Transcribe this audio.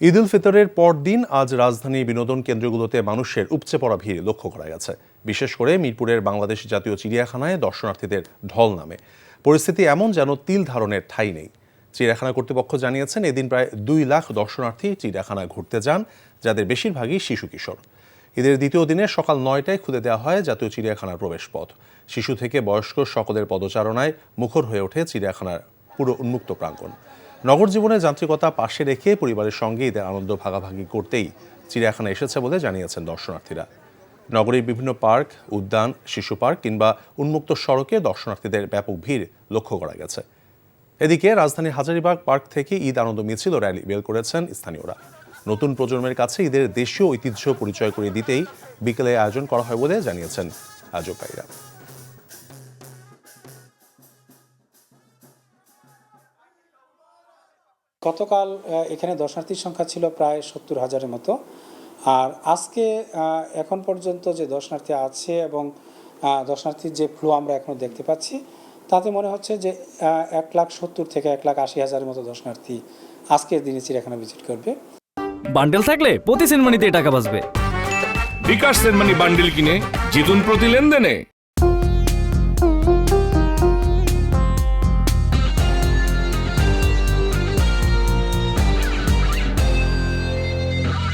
ঈদ উল ফিতরের পরদিন আজ রাজধানীর বিনোদন কেন্দ্রগুলোতে মানুষের উপচে পড়া ভিড় লক্ষ্য করা গেছে। বিশেষ করে মিরপুরের বাংলাদেশ জাতীয় চিড়িয়াখানায় দর্শনার্থীদের ঢল নামে। পরিস্থিতি এমন যেন তিল ধারণের ঠাঁই নেই। চিড়িয়াখানা কর্তৃপক্ষ জানিয়েছেন, এদিন প্রায় 2 লাখ দর্শনার্থী চিড়িয়াখানায় ঘুরতে যান, যাদের বেশিরভাগই শিশু কিশোর। ঈদের দ্বিতীয় দিনে সকাল 9টায় খুলে দেওয়া হয় জাতীয় চিড়িয়াখানার প্রবেশপথ। শিশু থেকে বয়স্ক সকলের পদচারণায় মুখর হয়ে ওঠে চিড়িয়াখানার পুরো উন্মুক্ত প্রাঙ্গণ। নগর জীবনের যান্ত্রিকতা পাশে রেখে পরিবারের সঙ্গে ঈদের আনন্দ ভাগাভাগি করতেই চিড়িয়াখানা এসেছে বলে জানিয়েছেন দর্শনার্থীরা। নগরীর বিভিন্ন পার্ক, উদ্যান, শিশু পার্ক কিংবা উন্মুক্ত সড়কে দর্শনার্থীদের ব্যাপক ভিড় লক্ষ্য করা গেছে। এদিকে রাজধানীর হাজারীবাগ পার্ক থেকে ঈদ আনন্দ মিছিল ও র্যালি বের করেছেন স্থানীয়রা। নতুন প্রজন্মের কাছে ঈদের দেশীয় ঐতিহ্য পরিচয় করে দিতেই বিকেলে আয়োজন করা হয় বলে জানিয়েছেন আয়োজকরা। গতকাল এখানে দর্শনার্থীর সংখ্যা ছিল প্রায় 70,000-এর মতো। আর আজকে এখন পর্যন্ত যে দর্শনার্থী আছে এবং দর্শনার্থীর যে ফ্লো আমরা এখনও দেখতে পাচ্ছি, তাতে মনে হচ্ছে যে 1,70,000 থেকে 1,80,000-এর মতো দর্শনার্থী আজকের দিনে চিড়িয়াখানা ভিজিট করবে। বান্ডেল থাকলে প্রতি সেনমানিতে টাকা বাঁচবে। বিকাশ সেনমানি বান্ডেল কিনে জিতুন প্রতি লেনদেনে।